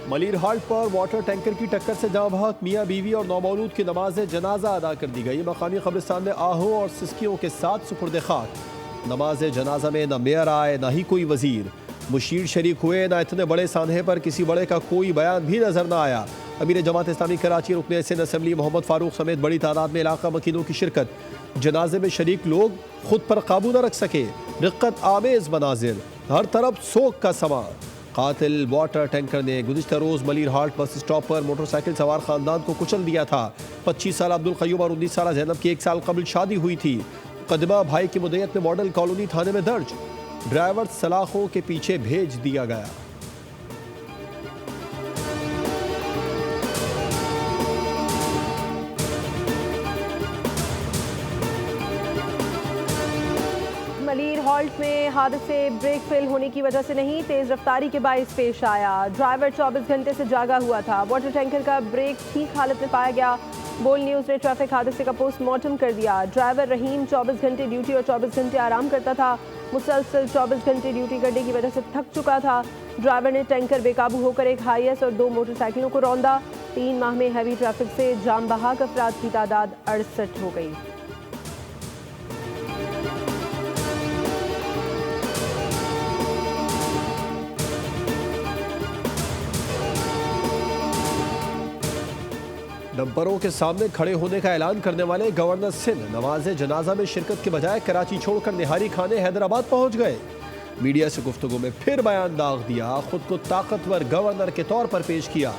Malir halt पर water tanker की टक्कर से जाँ बहक मियाँ बीवी और नौमौलूद की नमाज जनाजा अदा कर दी गई। मकामी कब्रिस्तान में आहों और सिस्कियों के साथ सुपुर्द खाक। नमाज जनाजा में न मेयर आए न ही कोई वजीर, मुशीर शरीक हुए न इतने बड़े सानहे पर किसी बड़े का कोई बयान भी नजर न आया। अमीर जमात इस्लामी कराची रुकन एसएन असम्बली मोहम्मद फारूक समेत बड़ी तादाद में इलाका मकीनों की शिरकत। जनाजे में शरीक लोग खुद पर काबू न रख सके। रिक्कत आमेज मनाजिर, हर तरफ सोग का समा। कातिल वाटर टैंकर ने गुज़िश्ता रोज़ मलिर हाल्ट बस स्टॉप पर मोटरसाइकिल सवार खानदान को कुचल दिया था। 25 साल अब्दुल क़य्यूम और 19 साल ज़ैनब की 1 साल कबल शादी हुई थी। मुकदमा भाई की मुद्दत में मॉडल कॉलोनी थाने में दर्ज। ड्राइवर सलाखों के पीछे भेज दिया गया। मलिर हाल्ट में हादसे ब्रेक फेल होने की वजह से नहीं, तेज रफ्तारी के बाइस पेश आया। ड्राइवर 24 घंटे से जागा हुआ था। वाटर टैंकर का ब्रेक ठीक हालत में पाया गया। बोल न्यूज़ ने ट्रैफिक हादसे का पोस्टमार्टम कर दिया। ड्राइवर रहीम 24 घंटे ड्यूटी और 24 घंटे आराम करता था। मुसलसल 24 घंटे ड्यूटी करने की वजह से थक चुका था। ड्राइवर ने टैंकर बेकाबू होकर एक हाईएस और 2 मोटरसाइकिलों को रौंदा। 3 माह में हैवी ट्रैफिक से जाम बहाक अफराद की तादाद 68 हो गई। डंपरों के सामने खड़े होने का ऐलान करने वाले गवर्नर सिंध नमाज जनाजा में शिरकत के बजाय कराची छोड़कर निहारी खाने हैदराबाद पहुंच गए। मीडिया से गुफ्तगू में फिर बयान दाग दिया, खुद को ताकतवर गवर्नर के तौर पर पेश किया।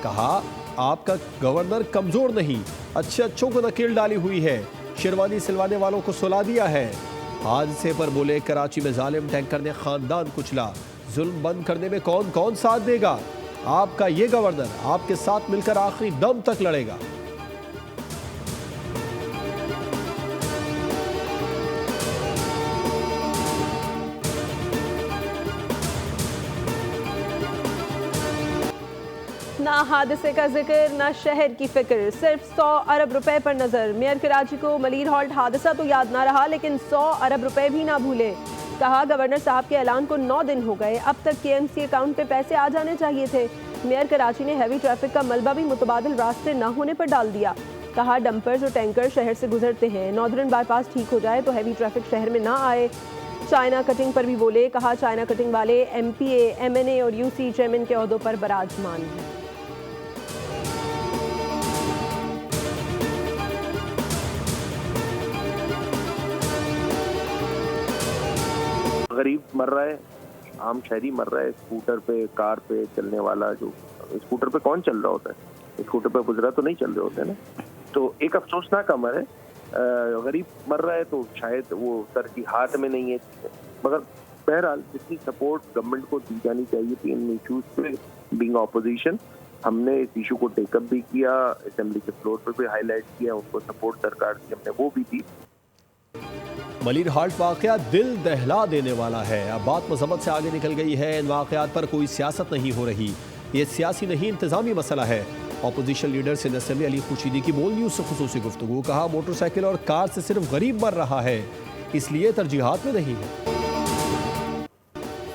कहा, आपका गवर्नर कमजोर नहीं, अच्छे अच्छों को नकेल डाली हुई है, शेरवानी सिलवाने वालों को सुला दिया है। हादसे पर बोले, कराची में जालिम टैंकर ने खानदान कुचला, जुल्म बंद करने में कौन कौन साथ देगा? आपका ये गवर्नर आपके साथ मिलकर आखिरी दम तक लड़ेगा। ना हादसे का जिक्र, ना शहर की फिक्र, सिर्फ 100 अरब रुपए पर नजर। मेयर कराची को मलिर हाल्ट हादसा तो याद ना रहा, लेकिन 100 अरब रुपए भी ना भूले। कहा, गवर्नर साहब के ऐलान को 9 दिन हो गए, अब तक केएमसी अकाउंट पे पैसे आ जाने चाहिए थे। मेयर कराची ने हैवी ट्रैफिक का मलबा भी मुतबादिल रास्ते न होने पर डाल दिया। कहा, डंपर्स और टैंकर शहर से गुजरते हैं, नॉर्दर्न बाईपास ठीक हो जाए तो हैवी ट्रैफिक शहर में ना आए। चाइना कटिंग पर भी बोले। कहा, चाइना कटिंग वाले MPA, MNA और UC चेयरमैन के ओहदों पर बराजमान हैं। गरीब मर रहा है, आम शहरी मर रहा है। स्कूटर पे, कार पे चलने वाला, जो स्कूटर पे कौन चल रहा होता है, स्कूटर पे गुजरा तो नहीं चल रहे होते ना। तो एक अफसोसनाक अमर है, गरीब मर रहा है तो शायद वो सर की हाथ में नहीं है। मगर बहरहाल जितनी सपोर्ट गवर्नमेंट को दी जानी चाहिए थी इन इशूज पे, बीइंग ऑपोजिशन, हमने इस इशू को टेकअप भी किया, असेंबली के फ्लोर पर भी हाईलाइट किया, उनको सपोर्ट सरकार की हमने वो भी दी। मलिर हाल्ट वाकया दिल दहला देने वाला है। अब बात मजम्मत से आगे निकल गई है। इन वाकयात पर कोई सियासत नहीं हो रही, ये सियासी नहीं इंतजामी मसला है। Opposition leader Sindh assembly Ali Khurshidi की बोल न्यूज़ से खुसूसी गुफ्तगू। कहा, मोटरसाइकिल और कार से सिर्फ गरीब मर रहा है, इसलिए तरजीहात में नहीं है।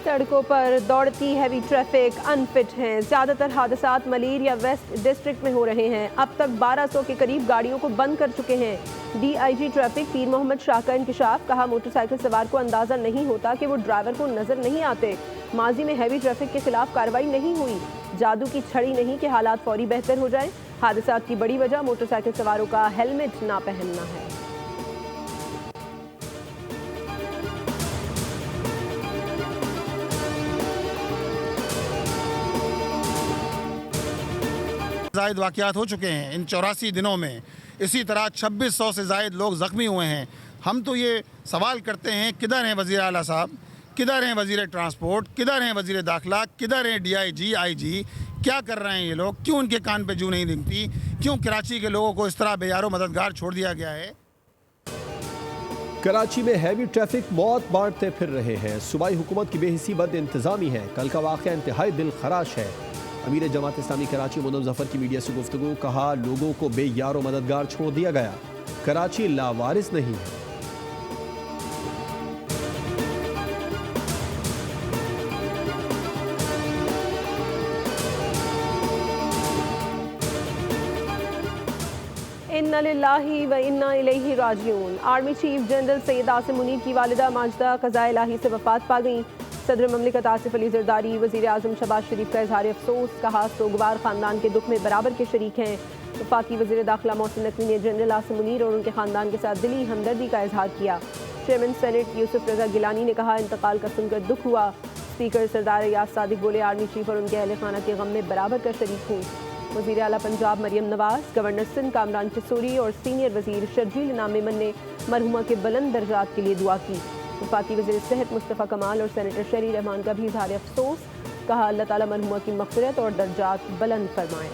सड़कों पर दौड़ती हैवी ट्रैफिक अनफिट हैं। ज़्यादातर हादसात मलिर या वेस्ट डिस्ट्रिक्ट में हो रहे हैं। अब तक 1200 के करीब गाड़ियों को बंद कर चुके हैं। DIG ट्रैफिक पीर मोहम्मद शाह का इंकशाफ। कहा, मोटरसाइकिल सवार को अंदाज़ा नहीं होता कि वो ड्राइवर को नजर नहीं आते। माजी में हैवी ट्रैफिक के खिलाफ कार्रवाई नहीं हुई। जादू की छड़ी नहीं कि हालात फौरी बेहतर हो जाए। हादसात की बड़ी वजह मोटरसाइकिल सवारों का हेलमेट ना पहनना है। ज़ायद वाक़यात हो चुके हैं इन 84 दिनों में। इसी तरह 2600 से ज़ायद लोग ज़ख्मी हुए हैं। हम तो ये सवाल करते हैं, किधर हैं वज़ीर आला साहब, किधर हैं वज़ीर ट्रांसपोर्ट, किधर हैं वज़ीर दाखिला, किधर हैं DIG IG? क्या कर रहे हैं ये लोग? क्यों उनके कान पे जू नहीं दिखती? क्यों कराची के लोगों को इस तरह बेयारो मददगार छोड़ दिया गया है? कराची में हैवी ट्रैफिक मौत बांटते फिर रहे हैं। सूबाई हुकूमत की बेहिसी बद इंतजामी है। कल का वाक़या इंतहाई दिल खराश है। अमीर जमात इस्लामी कराची मुनव्वर जफर की मीडिया से गुफ्तगू। कहा, लोगों को बेयारो मददगार छोड़ दिया गया, कराची लावारिस नहीं है। इन्ना लिल्लाहि व इन्ना इलैहि राजिऊन। Army chief general Syed Asim Munir की वालिदा माजिदा क़ज़ा इलाही से वफ़ात पा गईं। सदर ममलिकत आसिफ अली ज़रदारी वज़ीर आज़म शहबाज शरीफ का इज़हार अफसोस, कहा सोगवार ख़ानदान के दुख में बराबर के शरीक हैं। वफाकी वज़ीर दाखिला मोहसिन नकवी ने जनरल आसिम मुनीर और उनके ख़ानदान के साथ दिली हमदर्दी का इज़हार किया। चेयरमैन सेनेट यूसुफ रज़ा गिलानी ने कहा, इंतकाल का सुनकर दुख हुआ। स्पीकर सरदार याद सादिक बोले, आर्मी चीफ और उनके अहल खाना के गम में बराबर का शरीक हूँ। वज़ीर आला पंजाब मरियम नवाज, गवर्नर सिंध कामरान चिसूरी और सीनियर वज़ीर शर्जील इनाम मेमन ने मरहुमा के बुलंद दर्जात के लिए दुआ की। वफाकी वज़ीर सेहत मुस्तफ़ा कमाल और सेनेटर शरी रहमान का भी इज़हार अफसोस, कहा अल्लाह ताला मरहुमा की मग़फ़िरत और दर्जात बुलंद फरमाए।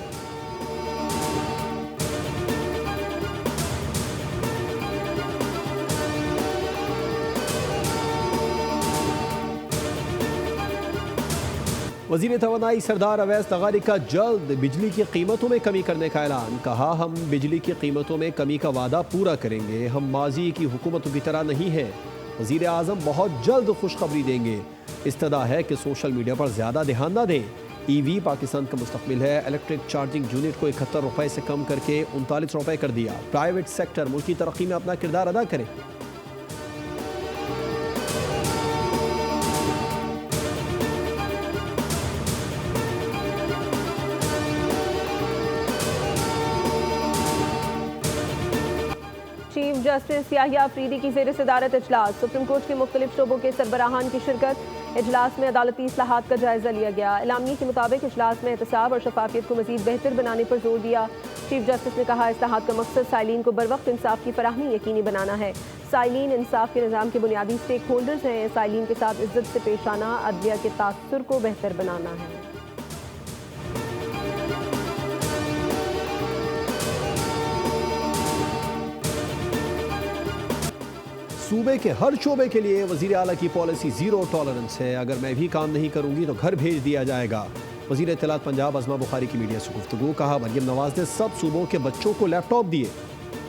वज़ीर तवानाई सरदार अवैस लगारी का जल्द बिजली की कीमतों में कमी करने का ऐलान। कहा, हम बिजली की कीमतों में कमी का वादा पूरा करेंगे, हम माजी की हुकूमतों की तरह नहीं हैं। वज़ीर आज़म बहुत जल्द खुशखबरी देंगे। इस्तदा है कि सोशल मीडिया पर ज़्यादा ध्यान न दें। EV पाकिस्तान का मुस्तकबिल है। इलेक्ट्रिक चार्जिंग यूनिट को 71 रुपये से कम करके 39 रुपये कर दिया। प्राइवेट सेक्टर मुल्क की तरक्की में अपना किरदार अदा करे। चीफ जस्टिस याहिया अफरीदी की ज़ेर सदारत इजलास। सुप्रीम कोर्ट के मुख्तलिफ शोबों के सरबराहान की शिरकत। इजलास में अदालती इस्लाहात का जायजा लिया गया। इलामी के मुताबिक इजलास में एहतसाब और शफाफियत को मजीद बेहतर बनाने पर जोर दिया। चीफ जस्टिस ने कहा, इस्लाहात का मकसद साइलिन को बर वक्त इंसाफ की फराहमी यकीनी बनाना है। साइलिन इंसाफ के निज़ाम के बुनियादी स्टेक होल्डर्स हैं। साइलिन के साथ इज्जत से पेश आना अदलिया के तासुर को बेहतर बनाना है। सूबे के हर शोबे के लिए वज़ीर आला की पॉलिसी ज़ीरो टॉलरेंस है। अगर मैं भी काम नहीं करूंगी तो घर भेज दिया जाएगा। वज़ीर इत्तलात पंजाब अज़मा बुखारी की मीडिया से गुफ्तगू। कहा, मरियम नवाज ने सब सूबों के बच्चों को लैपटॉप दिए।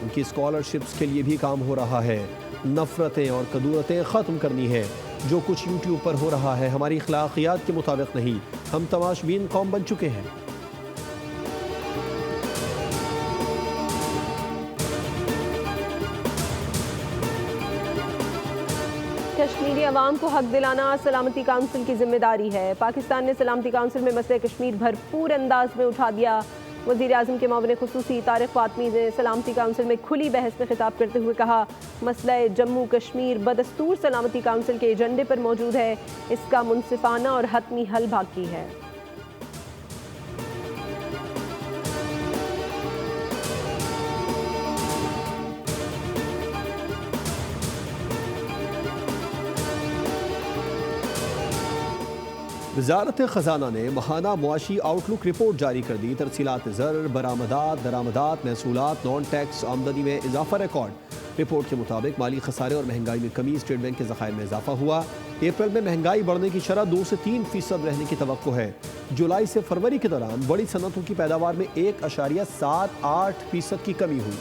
उनकी स्कॉलरशिप्स के लिए भी काम हो रहा है। नफ़रतें और कदूरतें ख़त्म करनी है। जो कुछ यूट्यूब पर हो रहा है हमारी अखलाकियात के मुताबिक नहीं। हम तमाशबीन कौम बन चुके हैं। कश्मीरी अवाम को हक दिलाना सलामती काउंसिल की जिम्मेदारी है। पाकिस्तान ने सलामती काउंसिल में मसले कश्मीर भरपूर अंदाज में उठा दिया। वज़ीर आज़म के मामले खुसूसी तारिक फातमी ने सलामती काउंसिल में खुली बहस में खिताब करते हुए कहा, मसला जम्मू कश्मीर बदस्तूर सलामती काउंसिल के एजेंडे पर मौजूद है। इसका मुनसिफाना और हतमी हल बाकी है। वज़ारत ख़जाना ने महाना मुआशी आउटलुक रिपोर्ट जारी कर दी। तरसीलात ज़र, बरामदात, दरामदात, महसूलात, नॉन टैक्स आमदनी में इजाफा रिकॉर्ड। रिपोर्ट के मुताबिक माली खसारे और महंगाई में कमी। स्टेट बैंक के ज़खायर में इजाफा हुआ। अप्रैल में महंगाई बढ़ने की शरह 2 से 3% रहने की तवक्को है। जुलाई से फरवरी के दौरान बड़ी सनतों की पैदावार में 1.78% की कमी हुई।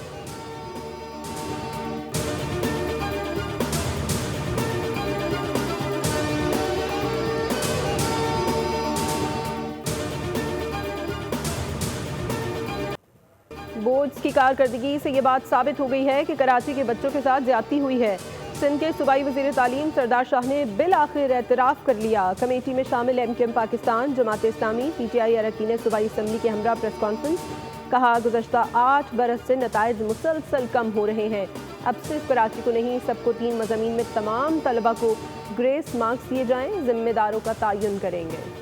बोर्ड्स की कारकर्दगी से ये बात साबित हो गई है कि कराची के बच्चों के साथ ज्यादती हुई है। सिंध के सूबाई वज़ीर तालीम सरदार शाह ने बिल आखिर एतराफ़ कर लिया। कमेटी में शामिल MKM पाकिस्तान, जमात इस्लामी, PTI अरकान सूबाई असम्बली के हमरा प्रेस कॉन्फ्रेंस। कहा, गुज़श्ता 8 बरस से नताइज मुसलसल कम हो रहे हैं। अब सिर्फ कराची को नहीं, सबको 3 मज़ामीन में तमाम तलबा को ग्रेस मार्क्स दिए जाएँ। जिम्मेदारों का तयन करेंगे।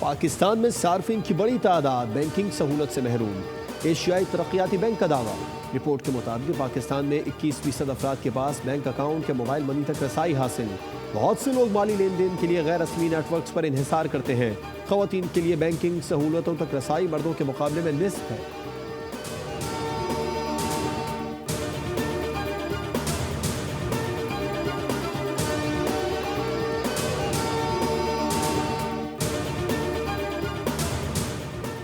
पाकिस्तान में सार्फिन की बड़ी तादाद बैंकिंग सहूलत से महरूम। एशियाई तरक्याती बैंक का दावा। रिपोर्ट के मुताबिक पाकिस्तान में 21% अफराद के पास बैंक अकाउंट या मोबाइल मनी तक रसाई हासिल। बहुत से लोग माली लेन देन के लिए गैर रस्मी नेटवर्क्स पर इन्हिसार करते हैं। ख़वातीन के लिए बैंकिंग सहूलतों तक रसाई मर्दों के मुकाबले में निस्फ है।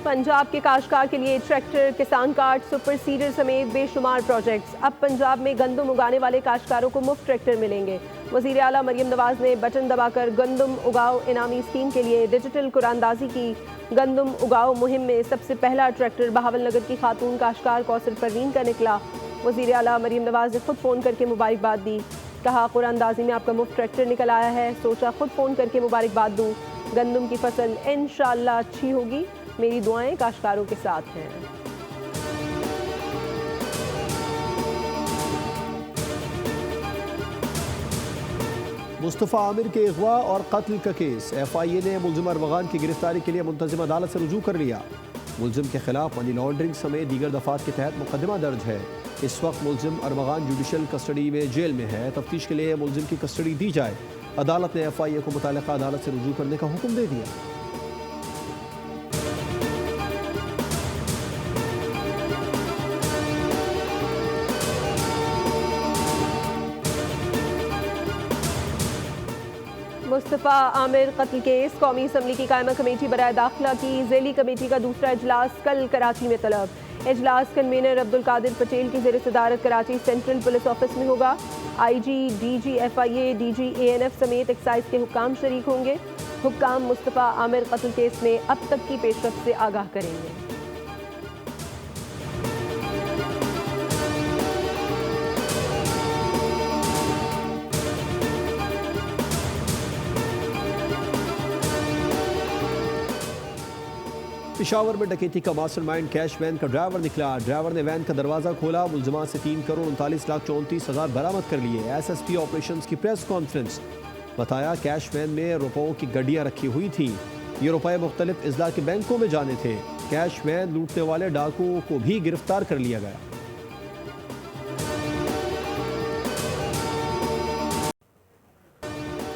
पंजाब के काश्तकार के लिए ट्रैक्टर, किसान कार्ड, सुपर सीडर समेत बेशुमार प्रोजेक्ट्स। अब पंजाब में गंदम उगाने वाले काश्तकारों को मुफ्त ट्रैक्टर मिलेंगे। वज़ीर आला मरियम नवाज ने बटन दबाकर गंदम उगाओ इनामी स्कीम के लिए डिजिटल कुरानदाजी की। गंदम उगाओ मुहिम में सबसे पहला ट्रैक्टर बहावलनगर की खातून काश्तकार कौसर परवीन का निकला। वज़ीर आला मरियम नवाज ने खुद फ़ोन करके मुबारकबाद दी। कहा, कुरानदाजी में आपका मुफ्त ट्रैक्टर निकल आया है, सोचा खुद फ़ोन करके मुबारकबाद दूँ। गंदम की फसल इंशाअल्लाह अच्छी होगी, मेरी दुआएं काश्तकारों के साथ हैं। मुस्तफ़ा आमिर के अगवा और कत्ल का केस। FIA ने मुलजिम अरवगान की गिरफ्तारी के लिए मुंतज़िम अदालत से रुजू कर लिया। मुलजिम के खिलाफ मनी लॉन्ड्रिंग समेत दीगर दफात के तहत मुकदमा दर्ज है। इस वक्त मुलजिम अरवगान जुडिशल कस्टडी में जेल में है। तफ्तीश के लिए मुलजिम की कस्टडी दी जाए। अदालत ने FIA को मुतालिका अदालत से रुजू करने का हुक्म दे दिया। मुस्तफ़ा आमिर कत्ल केस। कौमी असम्बली की कायमा कमेटी बराए दाखिला की ज़ेली कमेटी का दूसरा इजलास कल कराची में तलब। इजलास कन्वीनर अब्दुल कादिर पटेल की ज़ेर सदारत कराची सेंट्रल पुलिस ऑफिस में होगा। IG, DG FIA, DG ANF समेत एक्साइज के हुक्काम शरीक होंगे। हुक्काम मुस्तफ़ा आमिर कत्ल केस में अब तक की पेशरफ से आगाह करेंगे। पेशावर में डकैती का मास्टरमाइंड कैश वैन का ड्राइवर निकला। ड्राइवर ने वैन का दरवाजा खोला, मुलजमान से 3,39,34,00,000 बरामद कर लिए। SSP ऑपरेशंस की प्रेस कॉन्फ्रेंस। बताया, कैश वैन में रुपयों की गड्डियां रखी हुई थी। ये रुपए मुख्तलिफ अजला के बैंकों में जाने थे। कैश वैन लूटने वाले डाकुओं को भी गिरफ्तार कर लिया गया।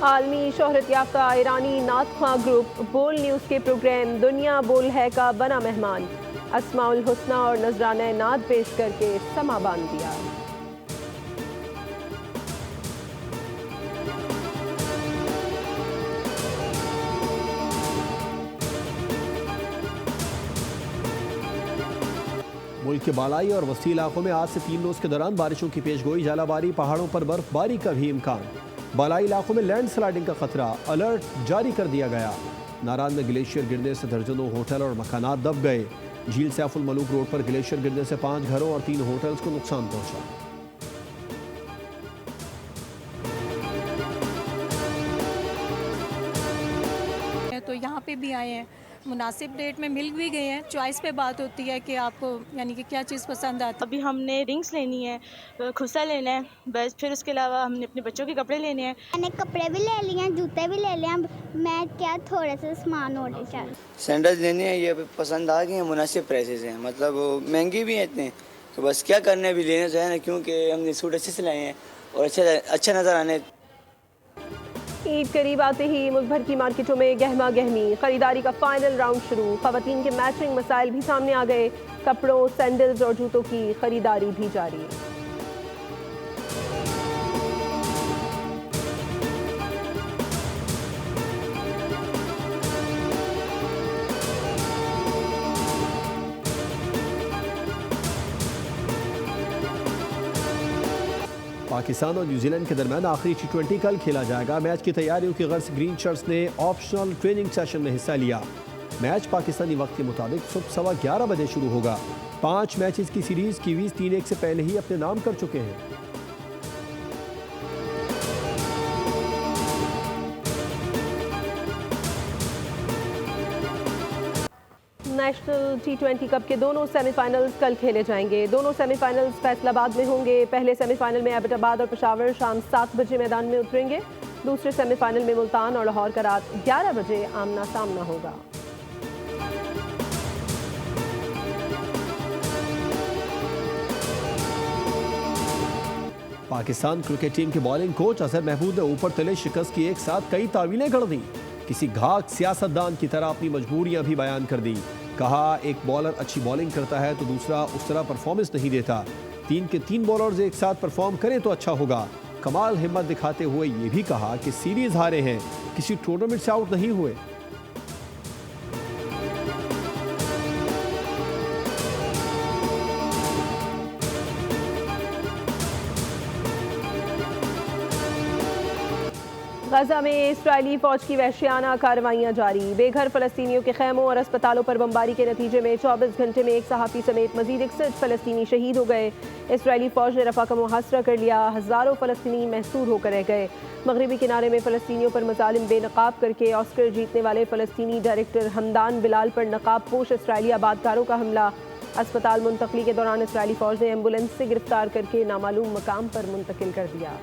आलमी शोहरत याफ्ता ईरानी नात ख्वां ग्रुप बोल न्यूज़ के प्रोग्राम दुनिया बोल है का बना मेहमान। अस्माउल हुस्ना और नजराना नात पेश करके समा बांध दिया। मुल्क के बालाई और वसी इलाकों में आज से 3 रोज के दौरान बारिशों की पेशगोई। झालाबारी, पहाड़ों पर बर्फबारी का भी इम्कान। बालाई इलाकों में लैंड स्लाइडिंग का खतरा, अलर्ट जारी कर दिया गया। नारान में ग्लेशियर गिरने से दर्जनों होटल और मकानात दब गए। झील सैफुल मलूक रोड पर ग्लेशियर गिरने से 5 घरों और 3 होटल्स को नुकसान पहुंचा। तो यहाँ पे भी आए हैं, मुनासिब रेट में मिल भी गए हैं। चॉइस पे बात होती है कि आपको यानी कि क्या चीज़ पसंद आती है। अभी हमने रिंग्स लेनी है, खुस्सा लेना है, बस फिर उसके अलावा हमने अपने बच्चों के कपड़े लेने हैं। मैंने कपड़े भी ले लिए हैं, जूते भी ले लिए हैं। मैं क्या थोड़ा सा सामान और लेकर सैंडल्स लेने हैं, ये पसंद आ गए हैं, मुनासिब प्राइसेस हैं, मतलब महंगे भी हैं इतने, तो बस क्या करना है, अभी लेने तो है ना, क्योंकि हमने सूट अच्छे से लाए हैं और अच्छा नज़र आने। ईद करीब आते ही मुल्क भर की मार्केटों में गहमा गहमी। खरीदारी का फाइनल राउंड शुरू। खवातीन के मैचिंग मसाइल भी सामने आ गए। कपड़ों, सैंडल्स और जूतों की खरीदारी भी जारी। पाकिस्तान और न्यूजीलैंड के दरमियान आखिरी T20 कल खेला जाएगा। मैच की तैयारियों की गर्ज ग्रीन शर्ट्स ने ऑप्शनल ट्रेनिंग सेशन में हिस्सा लिया। मैच पाकिस्तानी वक्त के मुताबिक सुबह 11:15 बजे शुरू होगा। 5 मैचेस की सीरीज कीवीज 3-1 से पहले ही अपने नाम कर चुके हैं। नेशनल T20 कप के दोनों सेमीफाइनल्स कल खेले जाएंगे। दोनों सेमीफाइनल्स फैसलाबाद में होंगे। पहले सेमीफाइनल में एबटाबाद और पेशावर शाम 7 बजे मैदान में उतरेंगे। दूसरे सेमीफाइनल में मुल्तान और लाहौर का रात 11 बजे आमना सामना होगा। पाकिस्तान क्रिकेट टीम के बॉलिंग कोच अजहर महमूद ने ऊपर तले शिकस्त की एक साथ कई तावीलें गढ़ दी। किसी घाक सियासतदान की तरह अपनी मजबूरियां भी बयान कर दी। कहा, एक बॉलर अच्छी बॉलिंग करता है तो दूसरा उस तरह परफॉर्मेंस नहीं देता। 3 के 3 बॉलर्स एक साथ परफॉर्म करें तो अच्छा होगा। कमाल हिम्मत दिखाते हुए ये भी कहा कि सीरीज हारे हैं, किसी टूर्नामेंट से आउट नहीं हुए। गजा में इस्राएली फौज की वहशियाना कार्रवाइयां जारी। बेघर फलस्तीनियों के खैमों और अस्पतालों पर बमबारी के नतीजे में 24 घंटे में एक सहाफ़ी समेत मजीद 61 फलस्तीनी शहीद हो गए। इस्राएली फौज ने रफा का मुहासरा कर लिया। हज़ारों फलस्तीनी महसूर होकर रह गए। मगरबी किनारे में फलस्तीनियों पर मजालिम बेनकाब करके ऑस्कर जीतने वाले फलस्तीनी डायरेक्टर हमदान बिलाल पर नकाब पोश इसराइली आबादकारों का हमला। अस्पताल मुंतकली के दौरान इसराइली फौज ने एम्बुलेंस से गिरफ्तार करके नामालूम मकाम पर मुंतकिल कर दिया।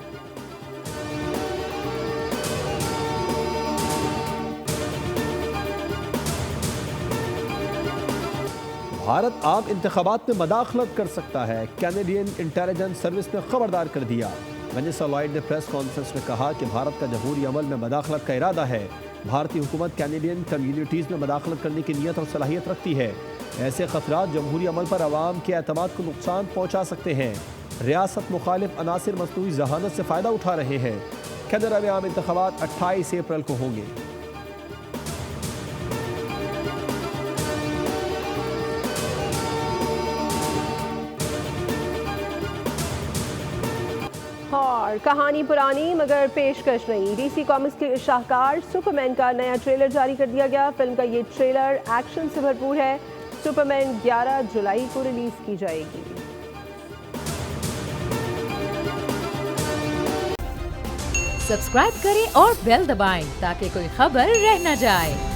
भारत आम इंतखाबात में मदाखलत कर सकता है, कैनेडियन इंटेलिजेंस सर्विस ने खबरदार कर दिया। वेनेसा लॉयड ने प्रेस कॉन्फ्रेंस में कहा कि भारत का जमहूरी अमल में मदाखलत का इरादा है। भारतीय हुकूमत कैनेडियन कम्युनिटीज़ में मदाखलत करने की नीयत और सलाहियत रखती है। ऐसे खतरात जमहूरी अमल पर आवाम के एतमाद को नुकसान पहुँचा सकते हैं। रियासत मुखालिफ अनासिर मसनूई जहानत से फ़ायदा उठा रहे हैं। कनाडा में आम इंतखाबात 28 अप्रैल को होंगे। और कहानी पुरानी मगर पेशकश नहीं। डीसी कॉमिक्स के शाहकार सुपरमैन का नया ट्रेलर जारी कर दिया गया। फिल्म का ये ट्रेलर एक्शन से भरपूर है। सुपरमैन 11 जुलाई को रिलीज की जाएगी। सब्सक्राइब करें और बेल दबाएं ताकि कोई खबर रह न जाए।